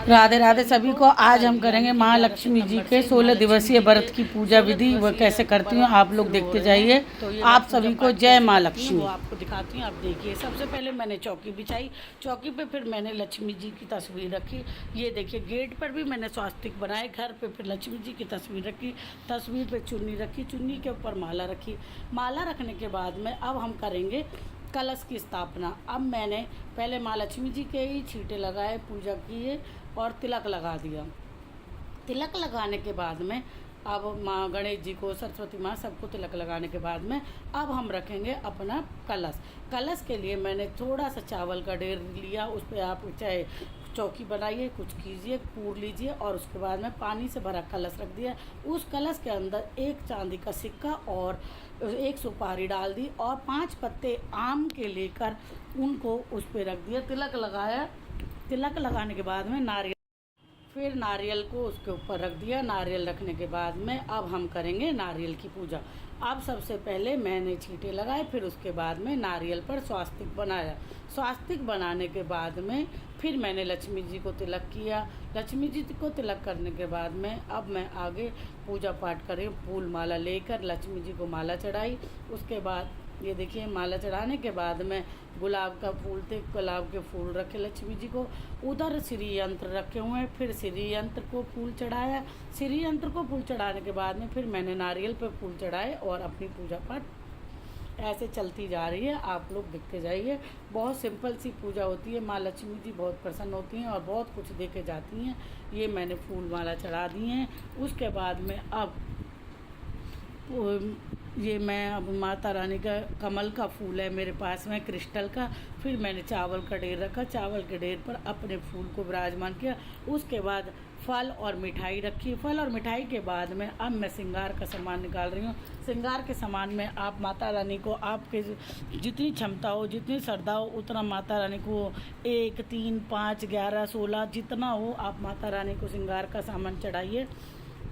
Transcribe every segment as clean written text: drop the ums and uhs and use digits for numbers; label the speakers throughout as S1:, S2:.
S1: राधे राधे सभी को। आज हम करेंगे महालक्ष्मी जी के 16 दिवसीय व्रत की पूजा विधि। वह कैसे करती हूँ आप लोग देखते जाइए। आप सभी को जय माँ लक्ष्मी। वो आपको दिखाती हूँ, आप देखिए। सबसे पहले मैंने चौकी बिछाई, चौकी पे फिर मैंने लक्ष्मी जी की तस्वीर रखी। ये देखिए, गेट पर भी मैंने स्वास्तिक बनाए। घर पे फिर लक्ष्मी जी की तस्वीर रखी, तस्वीर पे चुन्नी रखी, चुन्नी के ऊपर माला रखी। माला रखने के बाद में अब हम करेंगे कलश की स्थापना। अब मैंने पहले माँ लक्ष्मी जी के ही छींटे लगाए, पूजा किए और तिलक लगा दिया। तिलक लगाने के बाद में अब माँ गणेश जी को, सरस्वती माँ सबको तिलक लगाने के बाद में अब हम रखेंगे अपना कलश। कलश के लिए मैंने थोड़ा सा चावल का ढेर लिया, उस पर आप चाहे चौकी बनाइए, कुछ कीजिए, पूर लीजिए और उसके बाद में पानी से भरा कलश रख दिया। उस कलश के अंदर एक चांदी का सिक्का और एक सुपारी डाल दी और 5 पत्ते आम के लेकर उनको उस पर रख दिया। तिलक लगाया। तिलक लगाने के बाद में फिर नारियल को उसके ऊपर रख दिया। नारियल रखने के बाद में अब हम करेंगे नारियल की पूजा। अब सबसे पहले मैंने छींटे लगाए, फिर उसके बाद में नारियल पर स्वास्तिक बनाया। स्वास्तिक बनाने के बाद में फिर मैंने लक्ष्मी जी को तिलक किया। लक्ष्मी जी को तिलक करने के बाद में अब मैं आगे पूजा पाठ करें। फूल माला लेकर लक्ष्मी जी को माला चढ़ाई। उसके बाद ये देखिए, माला चढ़ाने के बाद में गुलाब का फूल थे, गुलाब के फूल रखे लक्ष्मी जी को। उधर श्री यंत्र रखे हुए हैं, फिर श्री यंत्र को फूल चढ़ाया। श्री यंत्र को फूल चढ़ाने के बाद में फिर मैंने नारियल पे फूल चढ़ाए और अपनी पूजा पाठ ऐसे चलती जा रही है। आप लोग देखते जाइए। बहुत सिंपल सी पूजा होती है। माँ लक्ष्मी जी बहुत प्रसन्न होती हैं और बहुत कुछ दे के जाती हैं। ये मैंने फूल माला चढ़ा दी हैं। उसके बाद में अब ये मैं अब माता रानी का कमल का फूल है मेरे पास में, क्रिस्टल का। फिर मैंने चावल का ढेर रखा, चावल के ढेर पर अपने फूल को विराजमान किया। उसके बाद फल और मिठाई रखी। फल और मिठाई के बाद में अब मैं श्रृंगार का सामान निकाल रही हूँ। श्रृंगार के सामान में आप माता रानी को, आपके जितनी क्षमता हो, जितनी श्रद्धा हो, उतना माता रानी को 1, 3, 5, 11, 16 जितना हो आप माता रानी को श्रृंगार का सामान चढ़ाइए।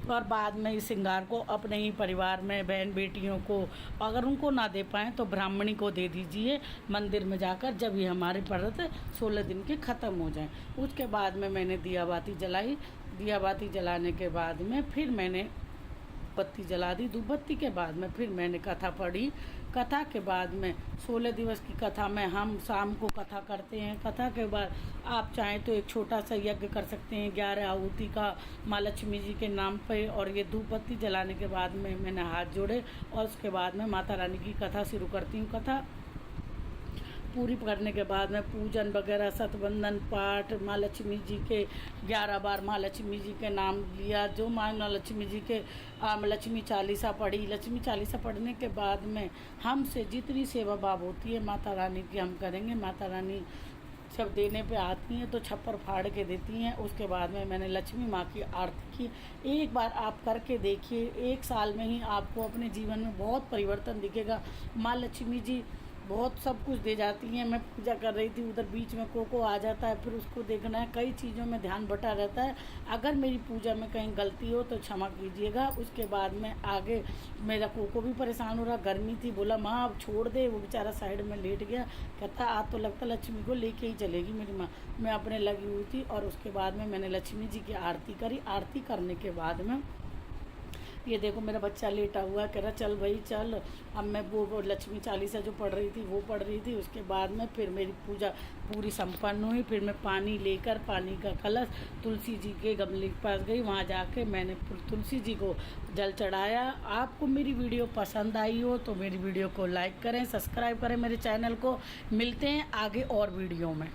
S1: और बाद में इस श्रृंगार को अपने ही परिवार में बहन बेटियों को, अगर उनको ना दे पाएँ तो ब्राह्मणी को दे दीजिए मंदिर में जाकर, जब ये हमारे व्रत 16 दिन के ख़त्म हो जाएं। उसके बाद में मैंने दिया बाती जलाई। दिया बाती जलाने के बाद में फिर मैंने बत्ती जला दी। धूप बत्ती के बाद में फिर मैंने कथा पढ़ी। कथा के बाद में 16 दिवस की कथा में हम शाम को कथा करते हैं। कथा के बाद आप चाहें तो एक छोटा सा यज्ञ कर सकते हैं 11 आहुति का माँ लक्ष्मी जी के नाम पे। और ये धूप बत्ती जलाने के बाद में मैंने हाथ जोड़े और उसके बाद में माता रानी की कथा शुरू करती हूँ। कथा पूरी करने के बाद में पूजन वगैरह, सतबंधन पाठ, माँ लक्ष्मी जी के 11 बार माँ लक्ष्मी जी के नाम लिया। जो माँ लक्ष्मी जी के लक्ष्मी चालीसा पढ़ी। लक्ष्मी चालीसा पढ़ने के बाद में हमसे जितनी सेवा भाव होती है माता रानी की हम करेंगे। माता रानी जब देने पे आती हैं तो छप्पर फाड़ के देती हैं। उसके बाद में मैंने लक्ष्मी माँ की आरती की। एक बार आप करके देखिए, 1 साल में ही आपको अपने जीवन में बहुत परिवर्तन दिखेगा। माँ लक्ष्मी जी बहुत सब कुछ दे जाती हैं। मैं पूजा कर रही थी, उधर बीच में कोको आ जाता है, फिर उसको देखना है, कई चीज़ों में ध्यान बटा रहता है। अगर मेरी पूजा में कहीं गलती हो तो क्षमा कीजिएगा। उसके बाद में आगे मेरा कोको भी परेशान हो रहा, गर्मी थी, बोला माँ अब छोड़ दे। वो बेचारा साइड में लेट गया, कहता आज तो लगता लक्ष्मी को लेके ही चलेगी मेरी माँ। मैं अपने लगी हुई थी और उसके बाद में मैंने लक्ष्मी जी की आरती करी। आरती करने के बाद में ये देखो मेरा बच्चा लेटा हुआ है, कह रहा चल भाई चल। अब मैं वो लक्ष्मी चालीसा जो पढ़ रही थी वो पढ़ रही थी। उसके बाद में फिर मेरी पूजा पूरी संपन्न हुई। फिर मैं पानी लेकर, पानी का कलश तुलसी जी के गमले के पास गई। वहाँ जाके मैंने तुलसी जी को जल चढ़ाया। आपको मेरी वीडियो पसंद आई हो तो मेरी वीडियो को लाइक करें, सब्सक्राइब करें मेरे चैनल को। मिलते हैं आगे और वीडियो में।